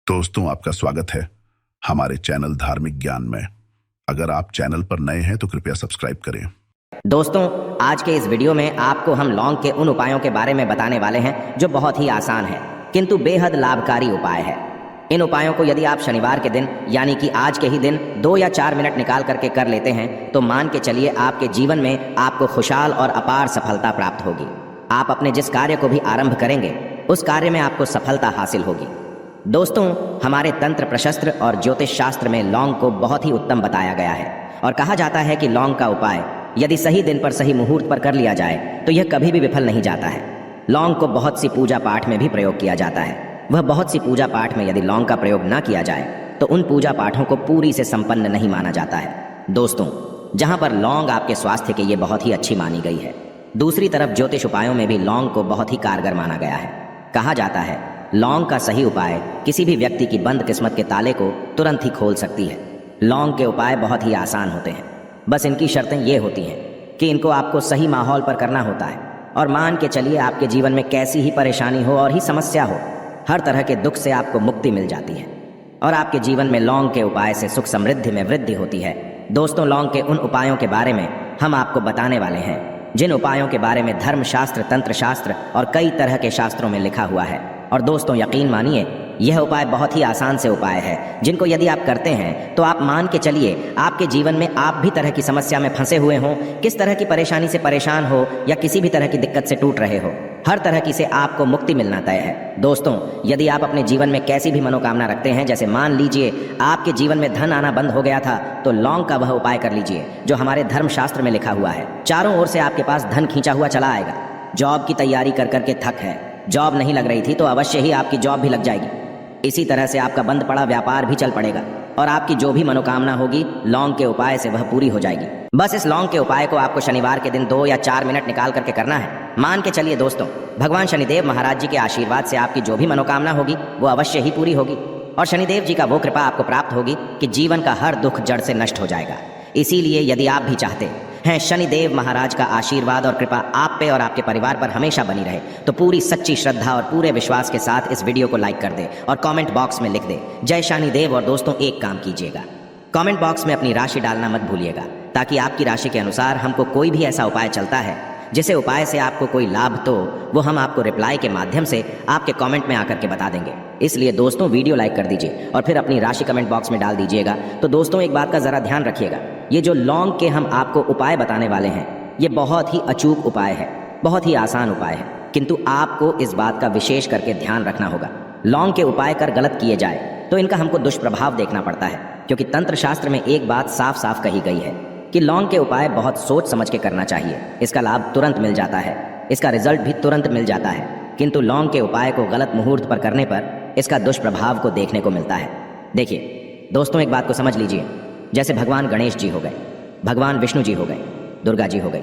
दोस्तों, आपका स्वागत है हमारे चैनल धार्मिक ज्ञान में। अगर आप चैनल पर नए हैं तो कृपया सब्सक्राइब करें। दोस्तों, आज के इस वीडियो में आपको हम लौंग के उन उपायों के बारे में बताने वाले हैं जो बहुत ही आसान है किंतु बेहद लाभकारी उपाय है। इन उपायों को यदि आप शनिवार के दिन यानी कि आज के ही दिन 2 या 4 मिनट निकाल करके कर लेते हैं तो मान के चलिए आपके जीवन में आपको खुशहाल और अपार सफलता प्राप्त होगी। आप अपने जिस कार्य को भी आरंभ करेंगे उस कार्य में आपको सफलता हासिल होगी। दोस्तों, हमारे तंत्र प्रशस्त्र और ज्योतिष शास्त्र में लौंग को बहुत ही उत्तम बताया गया है और कहा जाता है कि लौंग का उपाय यदि सही दिन पर सही मुहूर्त पर कर लिया जाए तो यह कभी भी विफल नहीं जाता है। लौंग को बहुत सी पूजा पाठ में भी प्रयोग किया जाता है। वह बहुत सी पूजा पाठ में यदि लौंग का प्रयोग ना किया जाए तो उन पूजा पाठों को पूरी से संपन्न नहीं माना जाता है। दोस्तों, जहां पर लौंग आपके स्वास्थ्य के लिए बहुत ही अच्छी मानी गई है, दूसरी तरफ ज्योतिष उपायों में भी लौंग को बहुत ही कारगर माना गया है। कहा जाता है लौंग का सही उपाय किसी भी व्यक्ति की बंद किस्मत के ताले को तुरंत ही खोल सकती है। लौंग के उपाय बहुत ही आसान होते हैं, बस इनकी शर्तें ये होती हैं कि इनको आपको सही माहौल पर करना होता है। और मान के चलिए आपके जीवन में कैसी ही परेशानी हो और ही समस्या हो, हर तरह के दुख से आपको मुक्ति मिल जाती है और आपके जीवन में लौंग के उपाय से सुख समृद्धि में वृद्धि होती है। दोस्तों, लौंग के उन उपायों के बारे में हम आपको बताने वाले हैं जिन उपायों के बारे में धर्मशास्त्र, तंत्र शास्त्र और कई तरह के शास्त्रों में लिखा हुआ है। और दोस्तों, यकीन मानिए यह उपाय बहुत ही आसान से उपाय है जिनको यदि आप करते हैं तो आप मान के चलिए आपके जीवन में आप भी तरह की समस्या में फंसे हुए हों, किस तरह की परेशानी से परेशान हो या किसी भी तरह की दिक्कत से टूट रहे हो, हर तरह की से आपको मुक्ति मिलना तय है। दोस्तों, यदि आप अपने जीवन में कैसी भी मनोकामना रखते हैं, जैसे मान लीजिए आपके जीवन में धन आना बंद हो गया था, तो लौंग का वह उपाय कर लीजिए जो हमारे धर्मशास्त्र में लिखा हुआ है। चारों ओर से आपके पास धन खींचा हुआ चला आएगा। जॉब की तैयारी कर करके थक है, जॉब नहीं लग रही थी तो अवश्य ही आपकी जॉब भी लग जाएगी। इसी तरह से आपका बंद पड़ा व्यापार भी चल पड़ेगा और आपकी जो भी मनोकामना होगी लौंग के उपाय से वह पूरी हो जाएगी। बस इस लौंग के उपाय को आपको शनिवार के दिन 2 या 4 मिनट निकाल करके करना है। मान के चलिए दोस्तों, भगवान शनिदेव महाराज जी के आशीर्वाद से आपकी जो भी मनोकामना होगी वो अवश्य ही पूरी होगी और शनिदेव जी का वो कृपा आपको प्राप्त होगी कि जीवन का हर दुख जड़ से नष्ट हो जाएगा। इसीलिए यदि आप भी चाहते हैं शनिदेव महाराज का आशीर्वाद और कृपा आप पे और आपके परिवार पर हमेशा बनी रहे, तो पूरी सच्ची श्रद्धा और पूरे विश्वास के साथ इस वीडियो को लाइक कर दे और कमेंट बॉक्स में लिख दे जय शनिदेव। और दोस्तों, एक काम कीजिएगा, कमेंट बॉक्स में अपनी राशि डालना मत भूलिएगा, ताकि आपकी राशि के अनुसार हमको कोई भी ऐसा उपाय चलता है जिसे उपाय से आपको कोई लाभ तो वो हम आपको रिप्लाई के माध्यम से आपके कमेंट में आकर के बता देंगे। इसलिए दोस्तों, वीडियो लाइक कर दीजिए और फिर अपनी राशि कमेंट बॉक्स में डाल दीजिएगा। तो दोस्तों, एक बात का ज़रा ध्यान रखिएगा, ये जो लौंग के हम आपको उपाय बताने वाले हैं ये बहुत ही अचूक उपाय है, बहुत ही आसान उपाय है, किंतु आपको इस बात का विशेष करके ध्यान रखना होगा। लौंग के उपाय कर गलत किए जाए तो इनका हमको दुष्प्रभाव देखना पड़ता है, क्योंकि तंत्र शास्त्र में एक बात साफ साफ कही गई है कि लौंग के उपाय बहुत सोच समझ के करना चाहिए। इसका लाभ तुरंत मिल जाता है, इसका रिजल्ट भी तुरंत मिल जाता है, किंतु लौंग के उपाय को गलत मुहूर्त पर करने पर इसका दुष्प्रभाव को देखने को मिलता है। देखिए दोस्तों, एक बात को समझ लीजिए, जैसे भगवान गणेश जी हो गए, भगवान विष्णु जी हो गए, दुर्गा जी हो गई,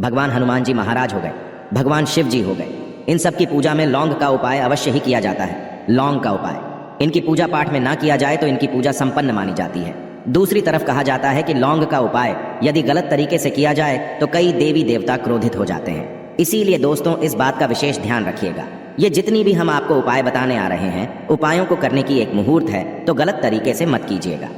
भगवान हनुमान जी महाराज हो गए, भगवान शिव जी हो गए, इन सब की पूजा में लौंग का उपाय अवश्य ही किया जाता है। लौंग का उपाय इनकी पूजा पाठ में ना किया जाए तो इनकी पूजा संपन्न मानी जाती है। दूसरी तरफ कहा जाता है कि लौंग का उपाय यदि गलत तरीके से किया जाए तो कई देवी देवता क्रोधित हो जाते हैं। इसीलिए दोस्तों, इस बात का विशेष ध्यान रखिएगा। ये जितनी भी हम आपको उपाय बताने आ रहे हैं, उपायों को करने की एक मुहूर्त है, तो गलत तरीके से मत कीजिएगा।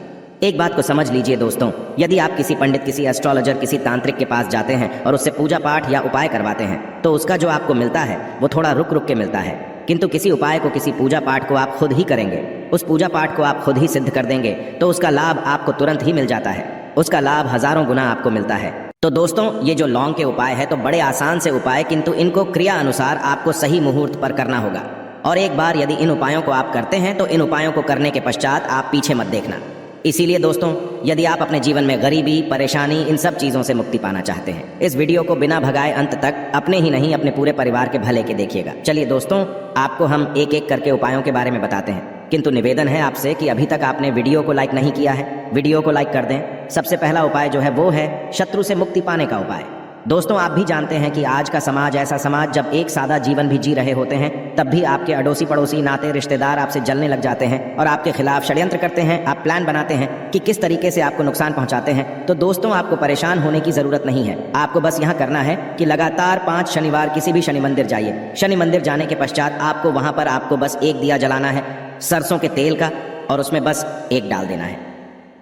एक बात को समझ लीजिए दोस्तों, यदि आप किसी पंडित, किसी एस्ट्रोलॉजर, किसी तांत्रिक के पास जाते हैं और उससे पूजा पाठ या उपाय करवाते हैं तो उसका जो आपको मिलता है वो थोड़ा रुक रुक के मिलता है, किंतु किसी उपाय को, किसी पूजा पाठ को आप खुद ही करेंगे, उस पूजा पाठ को आप खुद ही सिद्ध कर देंगे तो उसका लाभ आपको तुरंत ही मिल जाता है, उसका लाभ हजारों गुना आपको मिलता है। तो दोस्तों, ये जो लौंग के उपाय है तो बड़े आसान से उपाय, किंतु इनको क्रिया अनुसार आपको सही मुहूर्त पर करना होगा। और एक बार यदि इन उपायों को आप करते हैं तो इन उपायों को करने के पश्चात आप पीछे मत देखना। इसीलिए दोस्तों, यदि आप अपने जीवन में गरीबी, परेशानी, इन सब चीज़ों से मुक्ति पाना चाहते हैं, इस वीडियो को बिना भगाए अंत तक अपने ही नहीं अपने पूरे परिवार के भले के देखिएगा। चलिए दोस्तों, आपको हम एक एक करके उपायों के बारे में बताते हैं, किंतु निवेदन है आपसे कि अभी तक आपने वीडियो को लाइक नहीं किया है, वीडियो को लाइक कर दें। सबसे पहला उपाय जो है वो है शत्रु से मुक्ति पाने का उपाय। दोस्तों, आप भी जानते हैं कि आज का समाज ऐसा समाज जब एक सादा जीवन भी जी रहे होते हैं तब भी आपके अड़ोसी पड़ोसी, नाते रिश्तेदार आपसे जलने लग जाते हैं और आपके खिलाफ षड्यंत्र करते हैं। आप प्लान बनाते हैं कि किस तरीके से आपको नुकसान पहुंचाते हैं। तो दोस्तों, आपको परेशान होने की जरूरत नहीं है। आपको बस यहाँ करना है कि लगातार 5 शनिवार किसी भी शनि मंदिर जाइए। शनि मंदिर जाने के पश्चात आपको वहां पर आपको बस एक दिया जलाना है सरसों के तेल का, और उसमें बस एक डाल देना है।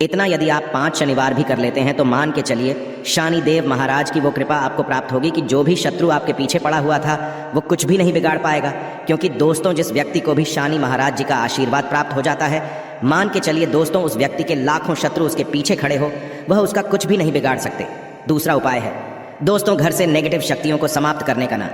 इतना यदि आप 5 शनिवार भी कर लेते हैं तो मान के चलिए शनिदेव महाराज की वो कृपा आपको प्राप्त होगी कि जो भी शत्रु आपके पीछे पड़ा हुआ था वो कुछ भी नहीं बिगाड़ पाएगा। क्योंकि दोस्तों, जिस व्यक्ति को भी शनि महाराज जी का आशीर्वाद प्राप्त हो जाता है, मान के चलिए दोस्तों, उस व्यक्ति के लाखों शत्रु उसके पीछे खड़े हो, वह उसका कुछ भी नहीं बिगाड़ सकते। दूसरा उपाय है दोस्तों, घर से नेगेटिव शक्तियों को समाप्त करने का ना,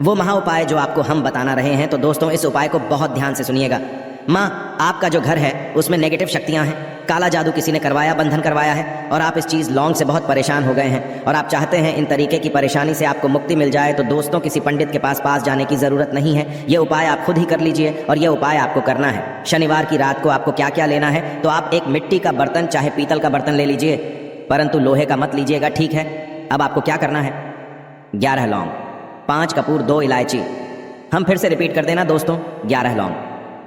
वो महा उपाय जो आपको हम बताना रहे हैं। तो दोस्तों, इस उपाय को बहुत ध्यान से सुनिएगा। माँ, आपका जो घर है उसमें नेगेटिव शक्तियां हैं, काला जादू किसी ने करवाया, बंधन करवाया है, और आप इस चीज़ लौंग से बहुत परेशान हो गए हैं और आप चाहते हैं इन तरीके की परेशानी से आपको मुक्ति मिल जाए। तो दोस्तों, किसी पंडित के पास जाने की ज़रूरत नहीं है। ये उपाय आप खुद ही कर लीजिए, और ये उपाय आपको करना है। शनिवार की रात को आपको क्या क्या लेना है, तो आप एक मिट्टी का बर्तन, चाहे पीतल का बर्तन ले लीजिए, परंतु लोहे का मत लीजिएगा, ठीक है। अब आपको क्या करना है, 11 लौंग, 5 कपूर, 2 इलायची। हम फिर से रिपीट कर देना दोस्तों, 11 लौंग,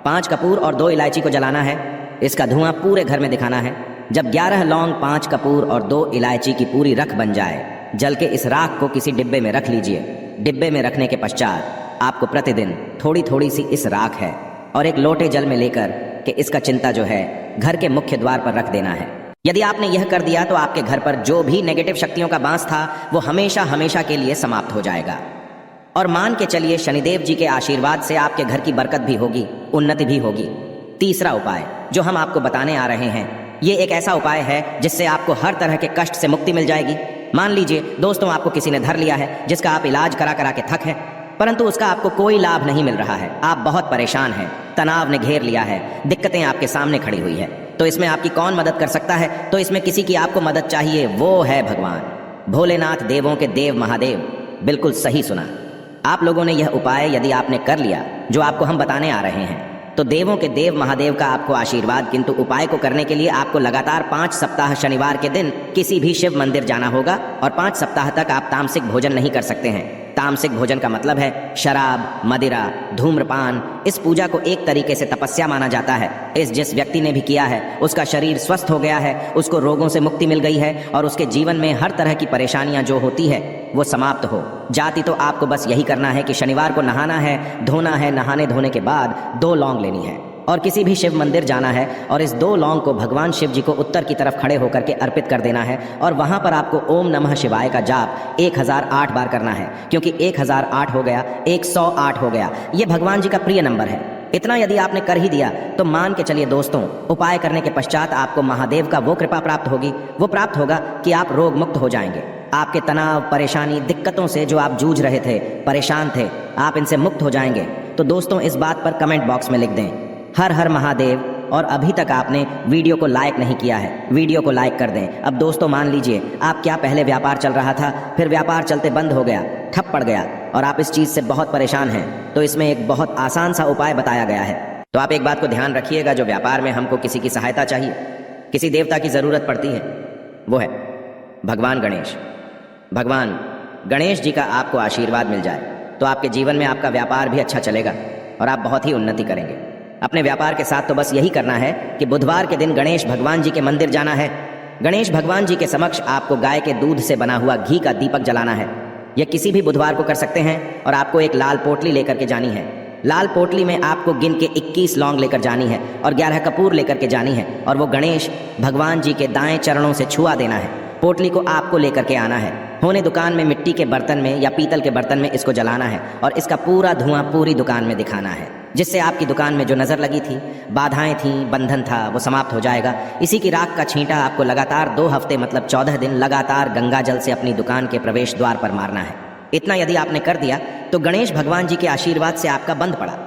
5 कपूर और 2 इलायची को जलाना है। इसका धुआं पूरे घर में दिखाना है। जब 11 लौंग, 5 कपूर और 2 इलायची की पूरी रख बन जाए, जल के इस राख को किसी डिब्बे में रख लीजिए। डिब्बे में रखने के पश्चात आपको प्रतिदिन थोड़ी थोड़ी सी इस राख है और एक लोटे जल में लेकर के इसका चिंता जो है घर के मुख्य द्वार पर रख देना है। यदि आपने यह कर दिया तो आपके घर पर जो भी नेगेटिव शक्तियों का बांस था वो हमेशा हमेशा के लिए समाप्त हो जाएगा। और मान के चलिए शनिदेव जी के आशीर्वाद से आपके घर की बरकत भी होगी, उन्नति भी होगी। तीसरा उपाय जो हम आपको बताने आ रहे हैं, ये एक ऐसा उपाय है जिससे आपको हर तरह के कष्ट से मुक्ति मिल जाएगी। मान लीजिए दोस्तों, आपको किसी ने धर लिया है जिसका आप इलाज करा करा के थक है, परंतु उसका आपको कोई लाभ नहीं मिल रहा है। आप बहुत परेशान हैं, तनाव ने घेर लिया है, दिक्कतें आपके सामने खड़ी हुई है। तो इसमें आपकी कौन मदद कर सकता है? तो इसमें किसी की आपको मदद चाहिए, वो है भगवान भोलेनाथ, देवों के देव महादेव। बिल्कुल सही सुना। आप लोगों ने यह उपाय यदि आपने कर लिया जो आपको हम बताने आ रहे हैं, तो देवों के देव महादेव का आपको आशीर्वाद। किंतु उपाय को करने के लिए आपको लगातार 5 सप्ताह शनिवार के दिन किसी भी शिव मंदिर जाना होगा, और 5 सप्ताह तक आप तामसिक भोजन नहीं कर सकते हैं। तामसिक भोजन का मतलब है शराब, मदिरा, धूम्रपान। इस पूजा को एक तरीके से तपस्या माना जाता है। जिस व्यक्ति ने भी किया है उसका शरीर स्वस्थ हो गया है, उसको रोगों से मुक्ति मिल गई है, और उसके जीवन में हर तरह की परेशानियां जो होती है वो समाप्त हो जाती। तो आपको बस यही करना है कि शनिवार को नहाना है, धोना है, नहाने धोने के बाद 2 लौंग लेनी है और किसी भी शिव मंदिर जाना है, और इस 2 लौंग को भगवान शिव जी को उत्तर की तरफ खड़े होकर के अर्पित कर देना है। और वहां पर आपको ओम नमः शिवाय का जाप 1008 बार करना है, क्योंकि 1008 हो गया, 108 हो गया, ये भगवान जी का प्रिय नंबर है। इतना यदि आपने कर ही दिया तो मान के चलिए दोस्तों, उपाय करने के पश्चात आपको महादेव का वो कृपा प्राप्त होगी, वो प्राप्त होगा कि आप रोग मुक्त हो जाएंगे। आपके तनाव, परेशानी, दिक्कतों से जो आप जूझ रहे थे, परेशान थे, आप इनसे मुक्त हो जाएंगे। तो दोस्तों, इस बात पर कमेंट बॉक्स में लिख दें हर हर महादेव। और अभी तक आपने वीडियो को लाइक नहीं किया है, वीडियो को लाइक कर दें। अब दोस्तों मान लीजिए आप क्या पहले व्यापार चल रहा था, फिर व्यापार चलते बंद हो गया, ठप पड़ गया, और आप इस चीज़ से बहुत परेशान हैं, तो इसमें एक बहुत आसान सा उपाय बताया गया है। तो आप एक बात को ध्यान रखिएगा, जो व्यापार में हमको किसी की सहायता चाहिए, किसी देवता की ज़रूरत पड़ती है, वो है भगवान गणेश। भगवान गणेश जी का आपको आशीर्वाद मिल जाए तो आपके जीवन में आपका व्यापार भी अच्छा चलेगा और आप बहुत ही उन्नति करेंगे अपने व्यापार के साथ। तो बस यही करना है कि बुधवार के दिन गणेश भगवान जी के मंदिर जाना है। गणेश भगवान जी के समक्ष आपको गाय के दूध से बना हुआ घी का दीपक जलाना है। यह किसी भी बुधवार को कर सकते हैं, और आपको एक लाल पोटली लेकर के जानी है। लाल पोटली में आपको गिन के 21 लौंग लेकर जानी है और 11 कपूर लेकर के जानी है, और वो गणेश भगवान जी के दाएं चरणों से छुआ देना है। पोटली को आपको लेकर के आना है। होने दुकान में मिट्टी के बर्तन में या पीतल के बर्तन में इसको जलाना है, और इसका पूरा धुआं पूरी दुकान में दिखाना है, जिससे आपकी दुकान में जो नज़र लगी थी, बाधाएं थी, बंधन था, वो समाप्त हो जाएगा। इसी की राख का छींटा आपको लगातार 2 हफ्ते मतलब 14 दिन लगातार गंगा जल से अपनी दुकान के प्रवेश द्वार पर मारना है। इतना यदि आपने कर दिया तो गणेश भगवान जी के आशीर्वाद से आपका बंद पड़ा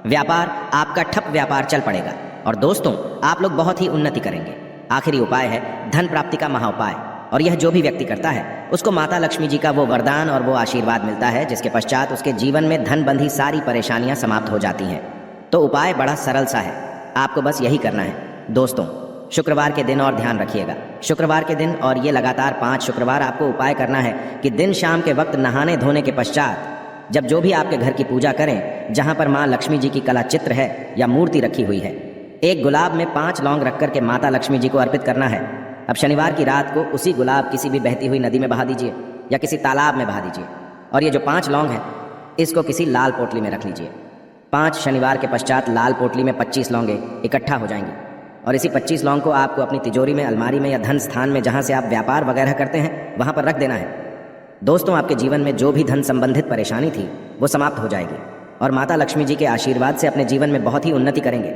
व्यापार, आपका ठप व्यापार चल पड़ेगा, और दोस्तों आप लोग बहुत ही उन्नति करेंगे। आखिरी उपाय है धन प्राप्ति का महाउपाय, और यह जो भी व्यक्ति करता है उसको माता लक्ष्मी जी का वो वरदान और वो आशीर्वाद मिलता है, जिसके पश्चात उसके जीवन में धन बंधी सारी परेशानियां समाप्त हो जाती हैं। तो उपाय बड़ा सरल सा है, आपको बस यही करना है दोस्तों। शुक्रवार के दिन, और ध्यान रखिएगा, शुक्रवार के दिन और ये लगातार 5 शुक्रवार आपको उपाय करना है कि दिन शाम के वक्त नहाने धोने के पश्चात जब जो भी आपके घर की पूजा करें, जहां पर माँ लक्ष्मी जी की कला चित्र है या मूर्ति रखी हुई है, एक गुलाब में 5 लौंग रख करके माता लक्ष्मी जी को अर्पित करना है। अब शनिवार की रात को उसी गुलाब किसी भी बहती हुई नदी में बहा दीजिए या किसी तालाब में बहा दीजिए, और ये जो 5 लौंग हैं इसको किसी लाल पोटली में रख लीजिए। 5 शनिवार के पश्चात लाल पोटली में 25 लौंगे इकट्ठा हो जाएंगी और इसी 25 लौंग को आपको अपनी तिजोरी में, अलमारी में या धन स्थान में जहाँ से आप व्यापार वगैरह करते हैं वहाँ पर रख देना है। दोस्तों, आपके जीवन में जो भी धन संबंधित परेशानी थी वो समाप्त हो जाएगी और माता लक्ष्मी जी के आशीर्वाद से अपने जीवन में बहुत ही उन्नति करेंगे।